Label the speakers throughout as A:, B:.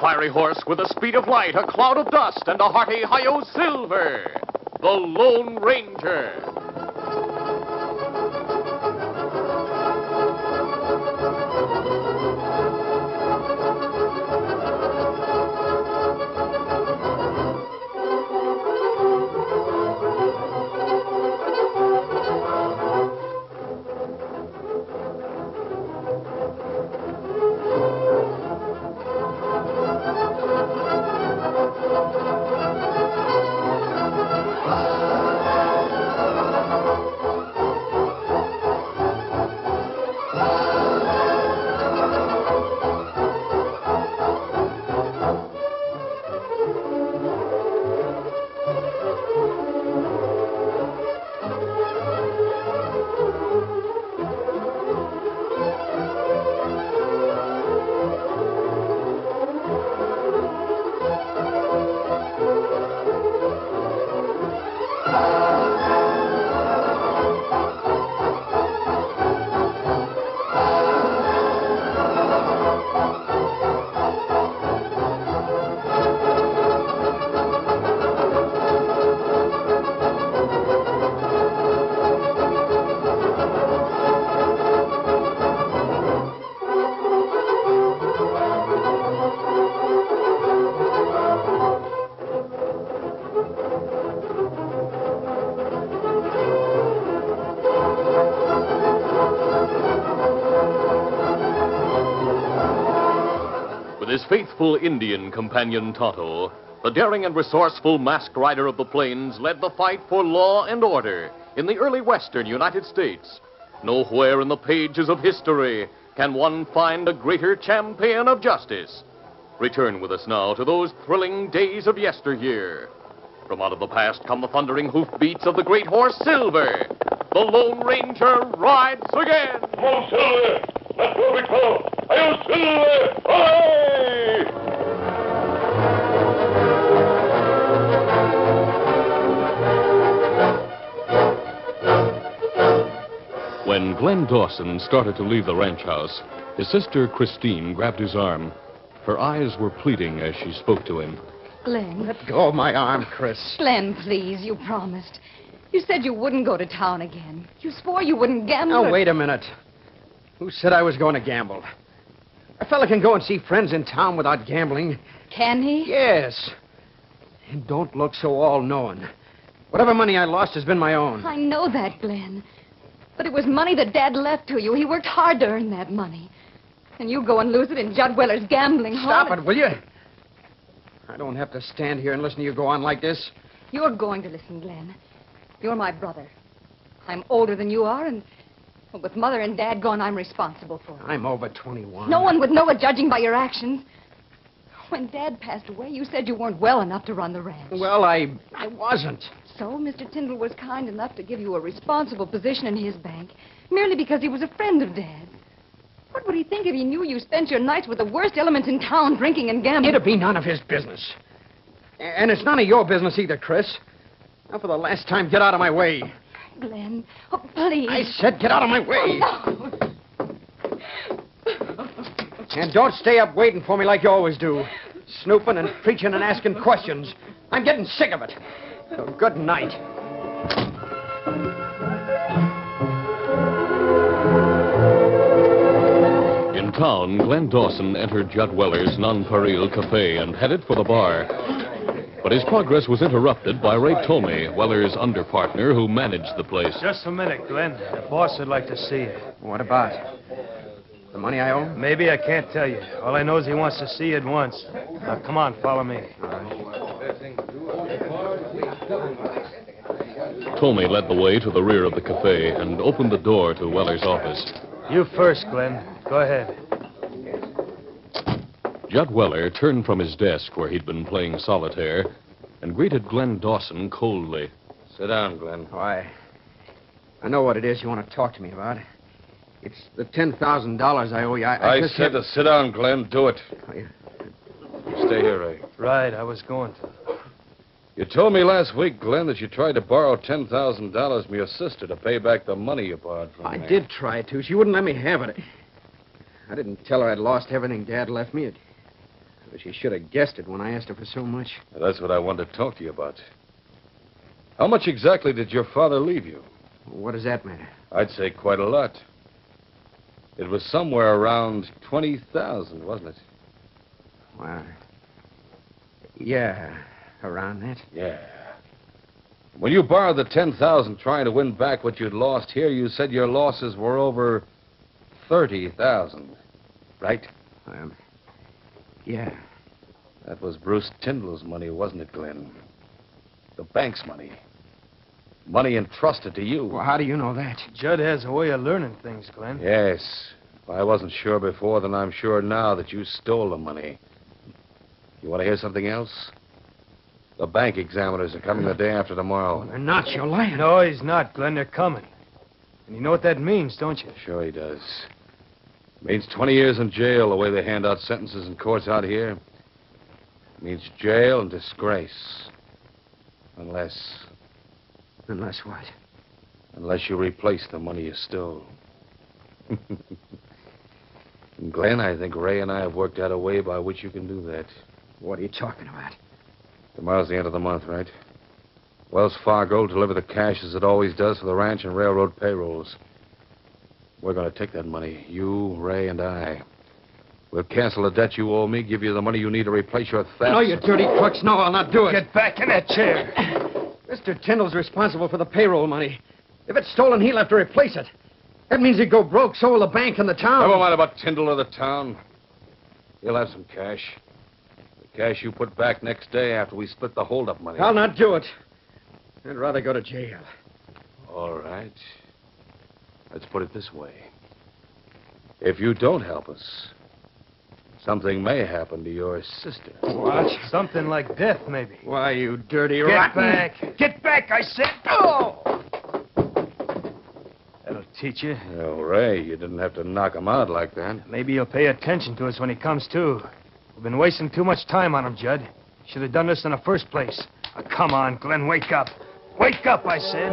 A: fiery horse with the speed of light, a cloud of dust, and a hearty hi-yo silver. The Lone Ranger. His faithful Indian companion Tonto, the daring and resourceful masked rider of the plains, led the fight for law and order in the early western United States. Nowhere in the pages of history can one find a greater champion of justice. Return with us now to those thrilling days of yesteryear. From out of the past come the thundering hoofbeats of the great horse Silver. The Lone Ranger rides again.
B: Come on, Silver! That's what we call. Hail, Silver! Away!
C: When Glenn Dawson started to leave the ranch house, his sister Christine grabbed his arm. Her eyes were pleading as she spoke to him.
D: Glenn.
E: Let go of my arm, Chris.
D: Glenn, please, you promised. You said you wouldn't go to town again. You swore you wouldn't gamble.
E: Now, wait a minute. Who said I was going to gamble? A fella can go and see friends in town without gambling.
D: Can he?
E: Yes. And don't look so all-knowing. Whatever money I lost has been my own.
D: I know that, Glenn. But it was money that Dad left to you. He worked hard to earn that money. And you go and lose it in Judd Weller's gambling hall.
E: Stop it, will you? I don't have to stand here and listen to you go on like this.
D: You're going to listen, Glenn. You're my brother. I'm older than you are, and with Mother and Dad gone, I'm responsible for it.
E: I'm over 21.
D: No one would know it, judging by your actions. When Dad passed away, you said you weren't well enough to run the ranch.
E: Well, I wasn't.
D: So Mr. Tyndall was kind enough to give you a responsible position in his bank, merely because he was a friend of Dad's. What would he think if he knew you spent your nights with the worst elements in town, drinking and gambling?
E: It'd be none of his business. And it's none of your business either, Chris. Now, for the last time, get out of my way.
D: Glenn, oh, please.
E: I said get out of my way.
D: Oh, no.
E: And don't stay up waiting for me like you always do. Snooping and preaching and asking questions. I'm getting sick of it. So good night.
C: In town, Glenn Dawson entered Judd Weller's Nonpareil Cafe and headed for the bar. But his progress was interrupted by Ray Tomey, Weller's underpartner, who managed the place.
F: Just a minute, Glenn. The boss would like to see you.
E: What about? The money I owe?
F: Maybe I can't tell you. All I know is he wants to see you at once. Now, come on, follow me.
C: Tomey led the way to the rear of the cafe and opened the door to Weller's office.
F: You first, Glenn. Go ahead.
C: Judd Weller turned from his desk where he'd been playing solitaire and greeted Glenn Dawson coldly.
G: Sit down, Glenn.
E: Why, I know what it is you want to talk to me about. It's the $10,000 I owe you.
G: I
E: just
G: said to sit down, Glenn. Do it.
E: Oh,
G: You stay here, Ray.
F: Right, I was going to.
G: You told me last week, Glenn, that you tried to borrow $10,000 from your sister to pay back the money you borrowed from
E: I
G: me.
E: did try to. She wouldn't let me have it. I didn't tell her I'd lost everything Dad left me. She should have guessed it when I asked her for so much.
G: That's what I wanted to talk to you about. How much exactly did your father leave you?
E: What does that matter?
G: I'd say quite a lot. It was somewhere around 20,000, wasn't it?
E: Well, yeah, around that.
G: Yeah. When you borrowed the 10,000 trying to win back what you'd lost here, you said your losses were over 30,000, right?
E: Yeah.
G: That was Bruce Tyndall's money, wasn't it, Glenn? The bank's money. Money entrusted to you.
E: Well, how do you know that?
F: Judd has a way of learning things, Glenn.
G: Yes. If I wasn't sure before, then I'm sure now that you stole the money. You want to hear something else? The bank examiners are coming the day after tomorrow.
E: They're not. You're lying.
F: No, he's not, Glenn. They're coming. And you know what that means, don't you?
G: Sure he does. Means 20 years in jail, the way they hand out sentences in courts out here. Means jail and disgrace. Unless
E: what?
G: Unless you replace the money you stole. And Glenn, I think Ray and I have worked out a way by which you can do that.
E: What are you talking about?
G: Tomorrow's the end of the month, right? Wells Fargo will deliver the cash as it always does for the ranch and railroad payrolls. We're going to take that money, you, Ray, and I. We'll cancel the debt you owe me, give you the money you need to replace your theft.
E: No, you dirty crooks. No, I'll not do it.
F: Get back in that chair.
E: Mr. Tyndall's responsible for the payroll money. If it's stolen, he'll have to replace it. That means he'd go broke, so will the bank and the town.
G: Never mind about Tyndall or the town. He'll have some cash. The cash you put back next day after we split the hold-up money.
E: I'll not do it. I'd rather go to jail.
G: All right. Let's put it this way. If you don't help us, something may happen to your sister.
E: What?
F: Something like death, maybe.
E: Why, you dirty
F: Get
E: rotten...
F: back. Get back, I said. Oh! That'll teach you.
G: Oh, Ray, you didn't have to knock him out like that.
F: Maybe he'll pay attention to us when he comes to. We've been wasting too much time on him, Judd. Should have done this in the first place. Come on, Glenn, wake up. Wake up, I said.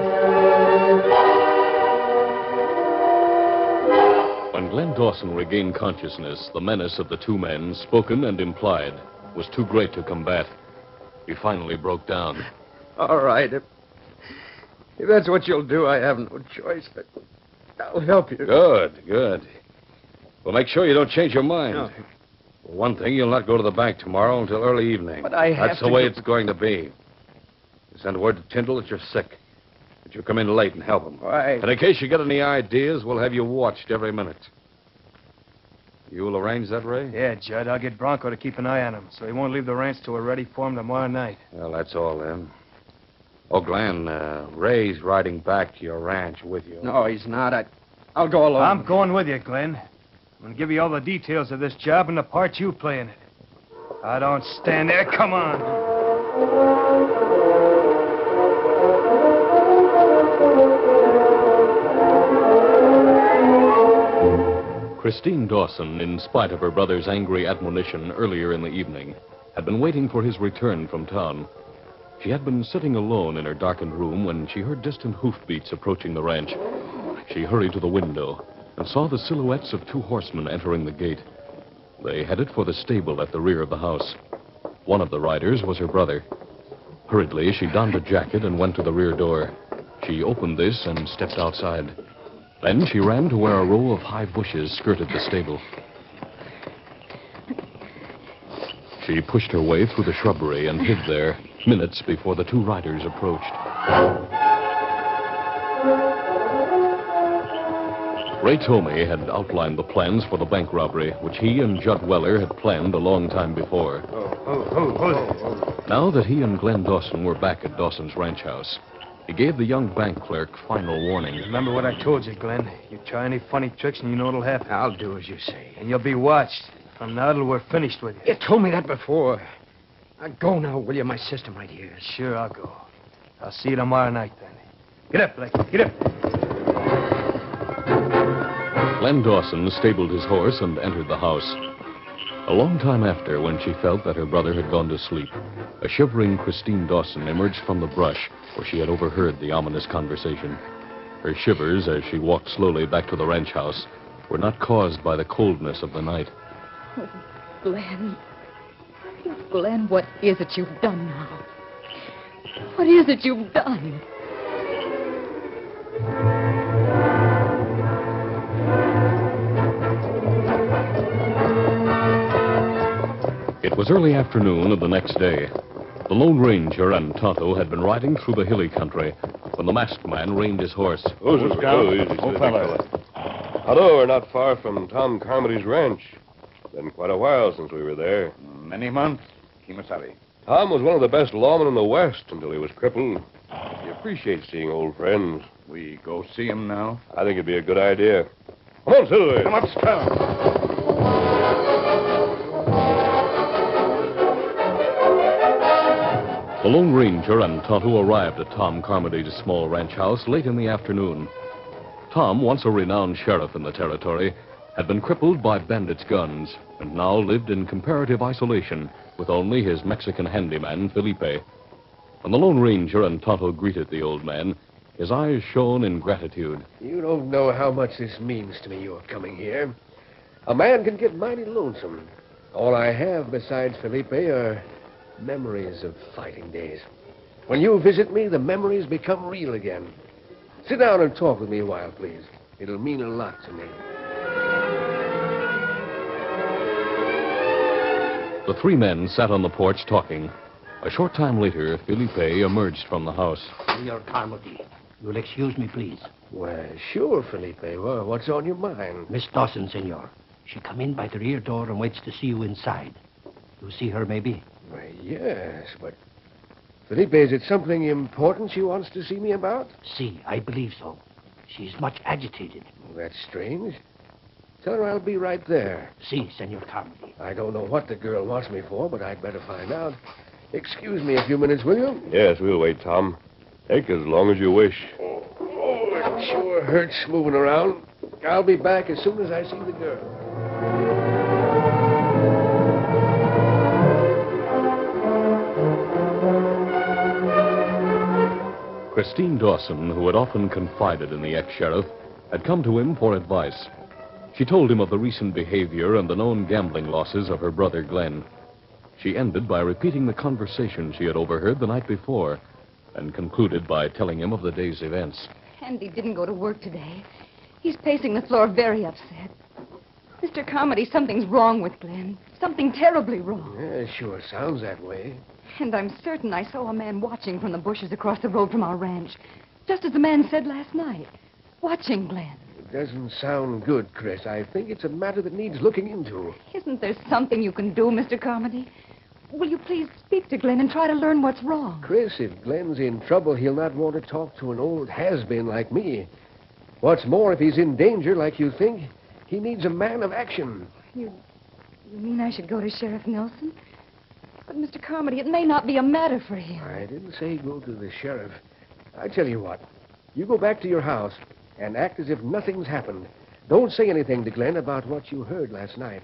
C: When Glenn Dawson regained consciousness, the menace of the two men, spoken and implied, was too great to combat. He finally broke down.
E: All right. If that's what you'll do, I have no choice. But I'll help you.
G: Good, good. Well, make sure you don't change your mind.
E: No.
G: For one thing, you'll not go to the bank tomorrow until early evening.
E: But I have
G: That's
E: to
G: the way
E: go-
G: it's going to be. You send word to Tyndall that you're sick. That you come in late and help him.
E: Why?
G: And in case you get any ideas, we'll have you watched every minute. You'll arrange that, Ray?
F: Yeah, Judd, I'll get Bronco to keep an eye on him, so he won't leave the ranch till we're ready for him tomorrow night.
G: Well, that's all then. Oh, Glenn, Ray's riding back to your ranch with you.
E: No, he's not. I'll go alone.
F: I'm going with you, Glenn. I'm going to give you all the details of this job and the part you play in it. I don't stand there. Come on.
C: Christine Dawson, in spite of her brother's angry admonition earlier in the evening, had been waiting for his return from town. She had been sitting alone in her darkened room when she heard distant hoofbeats approaching the ranch. She hurried to the window and saw the silhouettes of two horsemen entering the gate. They headed for the stable at the rear of the house. One of the riders was her brother. Hurriedly, she donned a jacket and went to the rear door. She opened this and stepped outside. Then she ran to where a row of high bushes skirted the stable. She pushed her way through the shrubbery and hid there minutes before the two riders approached. Ray Tomey had outlined the plans for the bank robbery, which he and Judd Weller had planned a long time before. Now that he and Glenn Dawson were back at Dawson's ranch house, he gave the young bank clerk final warning.
F: Remember what I told you, Glenn. You try any funny tricks and you know what'll happen.
E: I'll do as you say.
F: And you'll be watched. From now till we're finished with you.
E: You told me that before. Go now, will you? My sister might hear us.
F: Sure, I'll go. I'll see you tomorrow night, then. Get up, Blackie. Get up.
C: Glenn Dawson stabled his horse and entered the house. A long time after, when she felt that her brother had gone to sleep, a shivering Christine Dawson emerged from the brush where she had overheard the ominous conversation. Her shivers, as she walked slowly back to the ranch house, were not caused by the coldness of the night.
D: Oh, Glenn. Glenn, what is it you've done now? What is it you've done?
C: It was early afternoon of the next day. The Lone Ranger and Tonto had been riding through the hilly country when the masked man reined his horse.
B: Who's the scout? Oh, fella. Hello, we're not far from Tom Carmody's ranch. Been quite a while since we were there.
H: Many months, Kimasabi.
B: Tom was one of the best lawmen in the West until he was crippled. He appreciates seeing old friends.
H: We go see him now?
B: I think it'd be a good idea. Come on, Silver.
H: Come up, Scout.
C: The Lone Ranger and Tonto arrived at Tom Carmody's small ranch house late in the afternoon. Tom, once a renowned sheriff in the territory, had been crippled by bandits' guns and now lived in comparative isolation with only his Mexican handyman, Felipe. When the Lone Ranger and Tonto greeted the old man, his eyes shone in gratitude.
I: You don't know how much this means to me, your coming here. A man can get mighty lonesome. All I have besides Felipe are memories of fighting days. When you visit me, the memories become real again. Sit down and talk with me a while, please. It'll mean a lot to me.
C: The three men sat on the porch talking. A short time later, Felipe emerged from the house.
J: Senor Carmody, you'll excuse me, please.
I: Well, sure, Felipe. Well, what's on your mind?
J: Miss Dawson, senor. She come in by the rear door and waits to see you inside. You see her, maybe?
I: Well, yes, but... Felipe, is it something important she wants to see me about?
J: Si, I believe so. She's much agitated.
I: Well, that's strange. Tell her I'll be right there.
J: Si, Senor Carmody.
I: I don't know what the girl wants me for, but I'd better find out. Excuse me a few minutes, will you?
B: Yes, we'll wait, Tom. Take as long as you wish.
I: Oh, it sure hurts moving around. I'll be back as soon as I see the girl.
C: Christine Dawson, who had often confided in the ex-sheriff, had come to him for advice. She told him of the recent behavior and the known gambling losses of her brother Glenn. She ended by repeating the conversation she had overheard the night before and concluded by telling him of the day's events.
D: Andy didn't go to work today. He's pacing the floor very upset. Mr. Carmody, something's wrong with Glenn. Something terribly wrong.
I: Yeah, sure sounds that way.
D: And I'm certain I saw a man watching from the bushes across the road from our ranch. Just as the man said last night. Watching Glenn.
I: It doesn't sound good, Chris. I think it's a matter that needs looking into.
D: Isn't there something you can do, Mr. Carmody? Will you please speak to Glenn and try to learn what's wrong?
I: Chris, if Glenn's in trouble, he'll not want to talk to an old has-been like me. What's more, if he's in danger like you think, he needs a man of action.
D: You mean I should go to Sheriff Nelson? But, Mr. Carmody, it may not be a matter for him.
I: I didn't say go to the sheriff. I tell you what. You go back to your house and act as if nothing's happened. Don't say anything to Glenn about what you heard last night.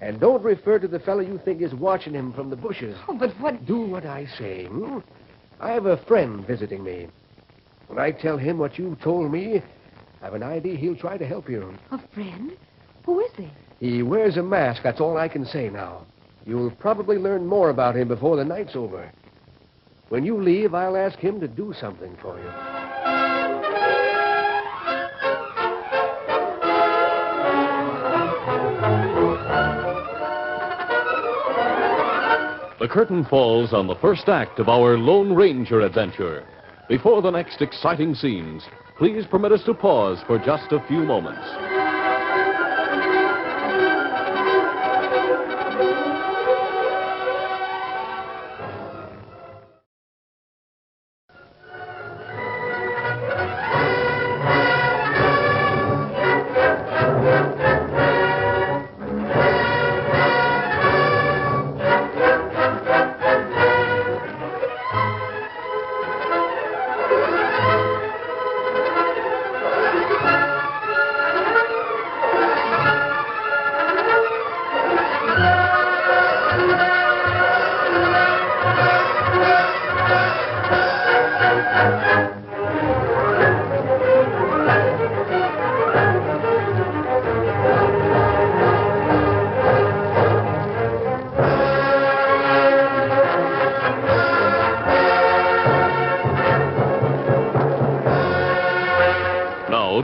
I: And don't refer to the fellow you think is watching him from the bushes.
D: Oh, but what...
I: Do what I say, hmm? I have a friend visiting me. When I tell him what you've told me, I've an idea he'll try to help you.
D: A friend? Who is he?
I: He wears a mask, that's all I can say now. You'll probably learn more about him before the night's over. When you leave, I'll ask him to do something for you.
C: The curtain falls on the first act of our Lone Ranger adventure. Before the next exciting scenes, please permit us to pause for just a few moments.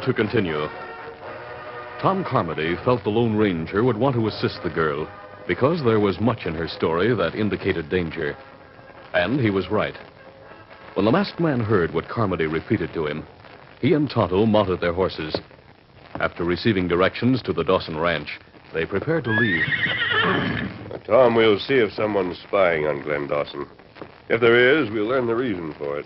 C: to continue. Tom Carmody felt the Lone Ranger would want to assist the girl because there was much in her story that indicated danger. And he was right. When the masked man heard what Carmody repeated to him, he and Tonto mounted their horses. After receiving directions to the Dawson Ranch, they prepared to leave.
B: Tom, we'll see if someone's spying on Glenn Dawson. If there is, we'll learn the reason for it.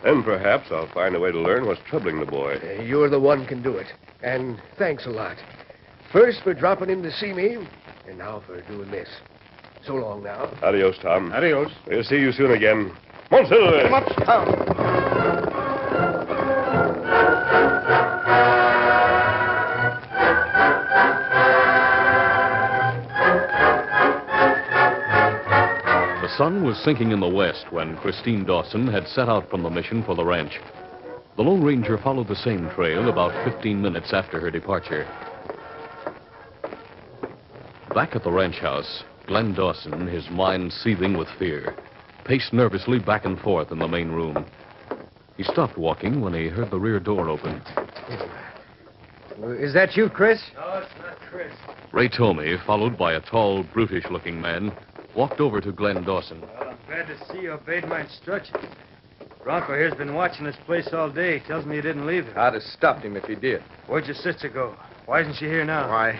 B: Then perhaps I'll find a way to learn what's troubling the boy.
I: You're the one can do it. And thanks a lot. First for dropping in to see me, and now for doing this. So long now.
B: Adios, Tom.
H: Adios.
B: We'll see you soon again. Come on, Silver.
H: Come up,
C: The sun was sinking in the west when Christine Dawson had set out from the mission for the ranch. The Lone Ranger followed the same trail about 15 minutes after her departure. Back at the ranch house, Glenn Dawson, his mind seething with fear, paced nervously back and forth in the main room. He stopped walking when he heard the rear door open.
E: Is that you, Chris?
F: No, it's not Chris.
C: Ray Tomey, followed by a tall, brutish-looking man, walked over to Glenn Dawson.
F: Well, I'm glad to see you obeyed my instructions. Bronco here's been watching this place all day. He tells me you didn't leave it.
H: I'd have stopped him if he did.
F: Where'd your sister go? Why isn't she here now?
E: Why,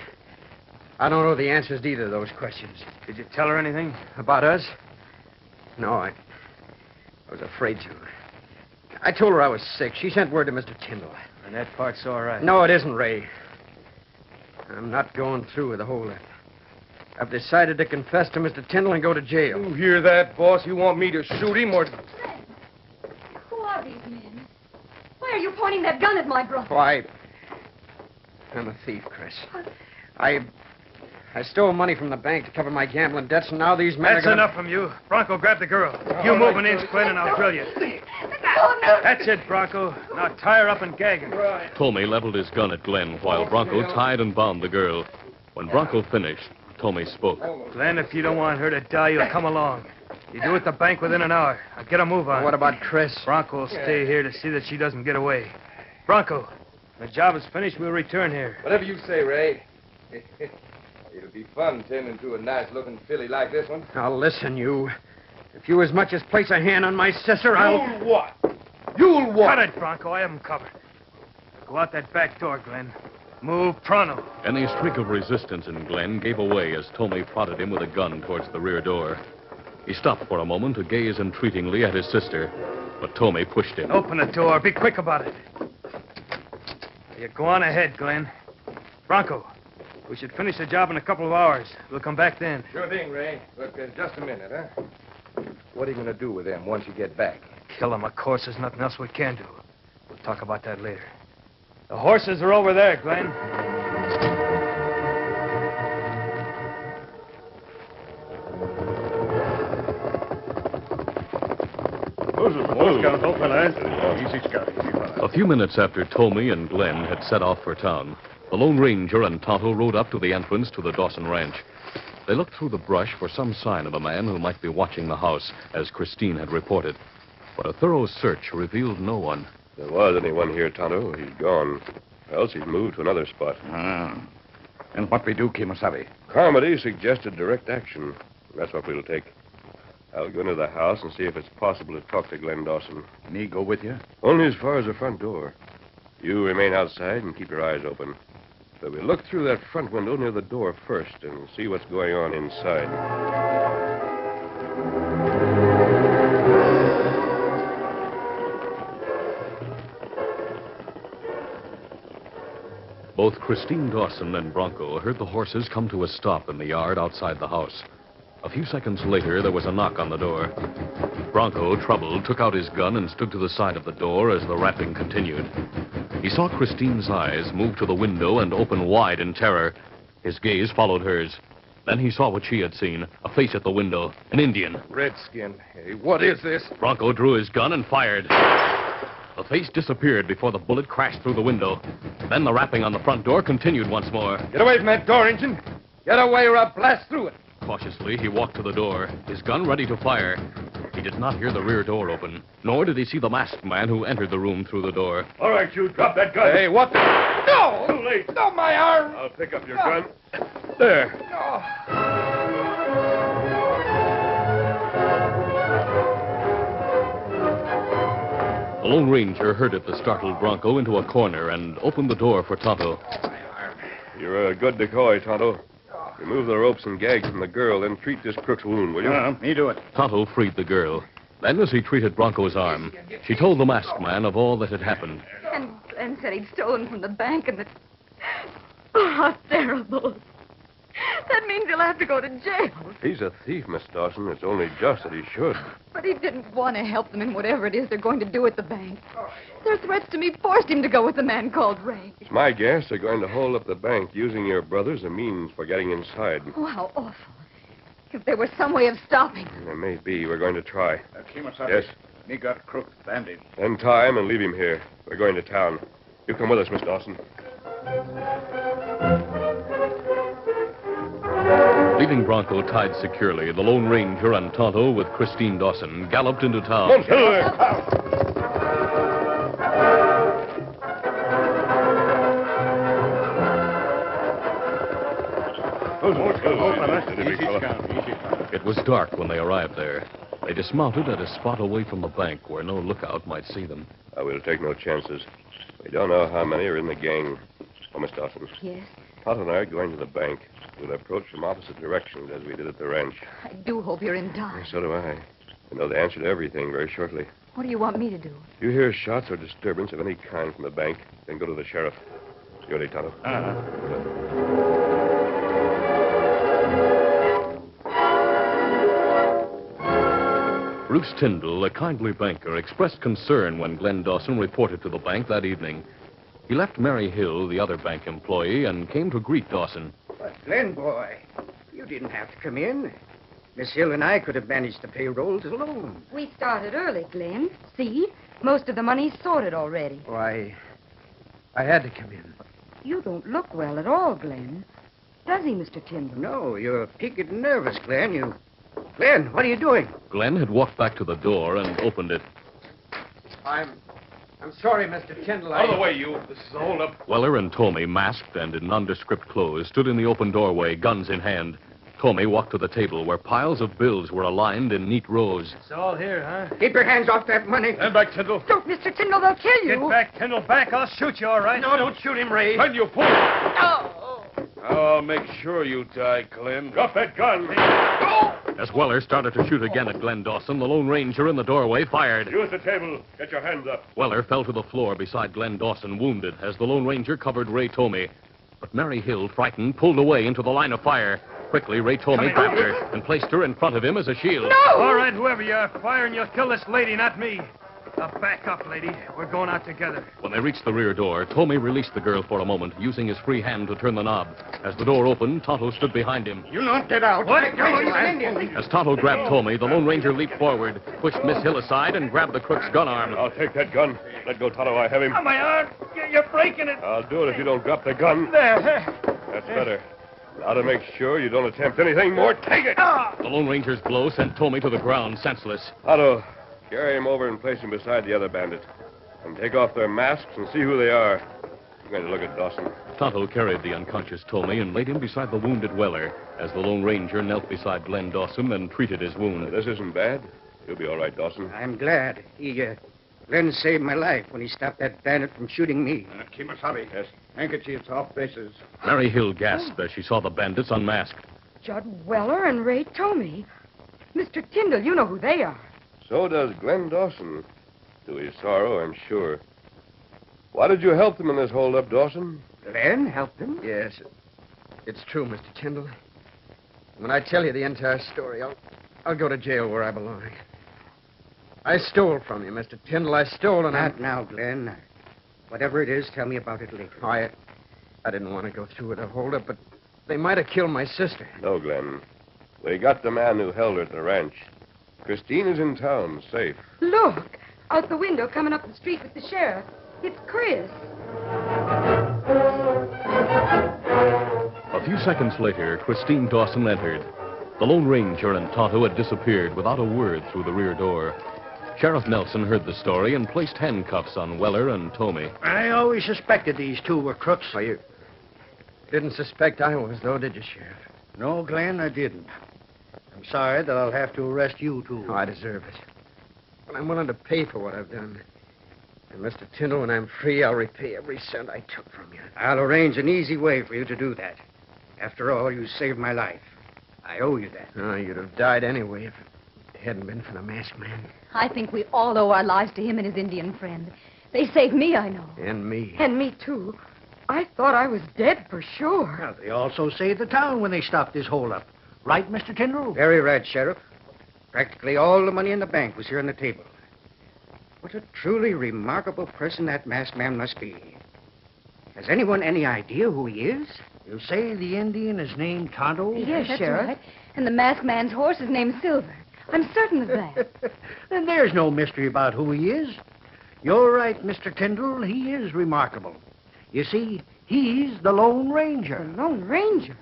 E: I don't know the answers to either of those questions.
F: Did you tell her anything?
E: About us? No, I was afraid to. I told her I was sick. She sent word to Mr. Tyndall.
F: And that part's all right.
E: No, it isn't, Ray. I'm not going through with the whole lot. I've decided to confess to Mr. Tyndall and go to jail.
I: You hear that, boss? You want me to shoot him or...
D: Who are these men? Why are you pointing that gun at my brother?
E: Why, I'm a thief, Chris. I stole money from the bank to cover my gambling debts, and now these men
F: That's
E: are gonna...
F: enough from you. Bronco, grab the girl. You move an inch, Glenn, and I'll drill you. That's it, Bronco. Now tie her up and gag her.
C: Tomey leveled his gun at Glenn while Bronco tied and bound the girl. When Bronco finished, Tomey spoke.
F: Glenn, if you don't want her to die, you'll come along. You do at the bank within an hour. I'll get a move on.
E: What about Chris?
F: Bronco will stay here to see that she doesn't get away. Bronco, when the job is finished, we'll return here.
H: Whatever you say, Ray. It'll be fun tending to a nice-looking filly like this one.
E: Now, listen, you. If you as much as place a hand on my sister, I'll...
H: You'll what?
E: You'll what?
F: Cut it, Bronco. I have him covered. Go out that back door, Glenn. Move pronto.
C: Any streak of resistance in Glenn gave away as Tomey prodded him with a gun towards the rear door. He stopped for a moment to gaze entreatingly at his sister, but Tomey pushed him.
F: Open the door. Be quick about it. You go on ahead, Glenn. Bronco, we should finish the job in a couple of hours. We'll come back then.
H: Sure thing, Ray. But just a minute, huh? What are you going to do with them once you get back?
F: Kill them, of course. There's nothing else we can do. We'll talk about that later. The horses are over there, Glenn.
C: A few minutes after Tomey and Glenn had set off for town, the Lone Ranger and Tonto rode up to the entrance to the Dawson Ranch. They looked through the brush for some sign of a man who might be watching the house, as Christine had reported. But a thorough search revealed no one.
B: If there was anyone here, Tonto, he's gone. Else he's moved to another spot.
H: And what we do, Kimasabi?
B: Carmody suggested direct action. That's what we'll take. I'll go into the house and see if it's possible to talk to Glenn Dawson.
H: Me go with you?
B: Only as far as the front door. You remain outside and keep your eyes open. But we'll look through that front window near the door first and see what's going on inside.
C: Both Christine Dawson and Bronco heard the horses come to a stop in the yard outside the house. A few seconds later, there was a knock on the door. Bronco, troubled, took out his gun and stood to the side of the door as the rapping continued. He saw Christine's eyes move to the window and open wide in terror. His gaze followed hers. Then he saw what she had seen, a face at the window, an Indian.
I: Redskin. Hey, what is this?
C: Bronco drew his gun and fired. The face disappeared before the bullet crashed through the window. Then the rapping on the front door continued once more.
I: Get away from that door, Injun. Get away or I'll blast through it.
C: Cautiously, he walked to the door, his gun ready to fire. He He did not hear the rear door open, nor did he see the masked man who entered the room through the door.
B: All right, you drop that gun.
G: Hey, what the...
E: No!
B: Too late.
E: No, my arm!
B: I'll pick up your gun. There.
C: The Lone Ranger herded the startled Bronco into a corner and opened the door for Tonto.
B: You're a good decoy, Tonto. Remove the ropes and gags from the girl, then treat this crook's wound, will you?
G: Me do it.
C: Tonto freed the girl. Then, as he treated Bronco's arm, she told the masked man of all that had happened.
D: And Glenn said he'd stolen from the bank and that... Oh, how terrible. That means he'll have to go to jail.
B: He's a thief, Miss Dawson. It's only just that he should.
D: But he didn't want to help them in whatever it is they're going to do at the bank. Their threats to me forced him to go with the man called Ray.
B: It's my guess they're going to hold up the bank using your brother as a means for getting inside.
D: Oh, how awful. If there was some way of stopping.
B: There may be. We're going to try.
G: Kimasabi.
B: Yes?
G: Me got crook bandage.
B: Then tie him and leave him here. We're going to town. You come with us, Miss Dawson.
C: Leaving Bronco tied securely, the Lone Ranger and Tonto with Christine Dawson galloped into town. It was dark when they arrived there. They dismounted at a spot away from the bank where no lookout might see them.
B: We'll take no chances. We don't know how many are in the gang. Oh, Miss Dawson.
D: Yes?
B: Tonto and I are going to the bank. We'll approach from opposite directions as we did at the ranch.
D: I do hope you're in time.
B: So do I. We'll know the answer to everything very shortly.
D: What do you want me to do?
B: If you hear shots or disturbance of any kind from the bank, then go to the sheriff. You ready, Tonto?
C: Bruce Tyndall, a kindly banker, expressed concern when Glenn Dawson reported to the bank that evening. He left Mary Hill, the other bank employee, and came to greet Dawson.
E: But, Glenn, boy, you didn't have to come in. Miss Hill and I could have managed the payrolls alone.
D: We started early, Glenn. See? Most of the money's sorted already.
E: Why, I had to come in.
D: You don't look well at all, Glenn. Does he, Mr. Tyndall?
E: No, you're peaked and nervous, Glenn. Glenn, what are you doing?
C: Glenn had walked back to the door and opened it.
E: I'm sorry, Mr. Tyndall.
G: Out of the way, you. This is a hold-up.
C: Weller and Tommy, masked and in nondescript clothes, stood in the open doorway, guns in hand. Tommy walked to the table where piles of bills were aligned in neat rows.
F: It's all here, huh?
E: Keep your hands off that money.
G: Stand back, Tyndall.
D: Don't, Mr. Tyndall, they'll kill you.
F: Get back, Tyndall, back. I'll shoot you, all right?
E: No, don't shoot him, Ray.
G: When you pull.
D: Oh.
G: I'll make sure you die, Glenn.
B: Drop that gun.
C: As Weller started to shoot again at Glenn Dawson, the Lone Ranger in the doorway fired.
B: You at the table. Get your hands up.
C: Weller fell to the floor beside Glenn Dawson, wounded, as the Lone Ranger covered Ray Tomey. But Mary Hill, frightened, pulled away into the line of fire. Quickly, Ray Tomey grabbed her and placed her in front of him as a shield.
D: No!
F: All right, whoever you are, fire and you'll kill this lady, not me. Now back up, lady. We're going out together.
C: When they reached the rear door, Tomey released the girl for a moment, using his free hand to turn the knob. As the door opened, Tonto stood behind him.
E: You not get out.
F: What?
C: As Tonto grabbed Tomey, the Lone Ranger leaped forward, pushed Miss Hill aside, and grabbed the crook's gun arm.
B: I'll take that gun. Let go, Tonto. I have him.
F: Oh, my arm. You're breaking it.
B: I'll do it if you don't drop the gun.
F: There.
B: That's better. Now to make sure you don't attempt anything more, take it.
C: The Lone Ranger's blow sent Tomey to the ground, senseless.
B: Otto, carry him over and place him beside the other bandit. And take off their masks and see who they are. I'm going to look at Dawson.
C: Tonto carried the unconscious Tomey and laid him beside the wounded Weller, as the Lone Ranger knelt beside Glenn Dawson and treated his wound.
B: This isn't bad. You'll be all right, Dawson.
E: I'm glad. Glenn saved my life when he stopped that bandit from shooting me.
G: Kimasabi.
B: Yes.
G: Handkerchiefs off faces.
C: Mary Hill gasped as she saw the bandits unmasked.
D: Judd Weller and Ray Tomey. Mr. Tyndall, you know who they are.
B: So does Glenn Dawson. To his sorrow, I'm sure. Why did you help them in this holdup, Dawson?
E: Glenn helped him? Yes. It's true, Mr. Tyndall. When I tell you the entire story, I'll go to jail where I belong. I stole from you, Mr. Tyndall. I stole and Not now, Glenn. Whatever it is, tell me about it later. I didn't want to go through with a holdup, but they might have killed my sister.
B: No, Glenn. We got the man who held her at the ranch. Christine is in town, safe.
D: Look, out the window coming up the street with the sheriff. It's Chris.
C: A few seconds later, Christine Dawson entered. The Lone Ranger and Tonto had disappeared without a word through the rear door. Sheriff Nelson heard the story and placed handcuffs on Weller and Tomey.
J: I always suspected these two were crooks.
E: Well, you didn't suspect I was, though, did you, Sheriff?
J: No, Glenn, I didn't. I'm sorry that I'll have to arrest you, too.
E: Oh, I deserve it. But I'm willing to pay for what I've done. And, Mr. Tyndall, when I'm free, I'll repay every cent I took from you.
J: I'll arrange an easy way for you to do that. After all, you saved my life. I owe you that.
E: Oh, you'd have died anyway if it hadn't been for the masked man.
D: I think we all owe our lives to him and his Indian friend. They saved me, I know.
E: And me.
D: And me, too. I thought I was dead for sure.
J: Well, they also saved the town when they stopped this holdup. Right, Mr. Tyndall?
K: Very right, Sheriff. Practically all the money in the bank was here on the table. What a truly remarkable person that masked man must be. Has anyone any idea who he is?
J: You say the Indian is named Tonto?
D: Yes,
L: That's
D: Sheriff.
L: right.
D: And the masked man's horse is named Silver. I'm certain of that.
J: Then there's no mystery about who he is. You're right, Mr. Tyndall. He is remarkable. You see, he's the Lone Ranger.
D: The Lone Ranger?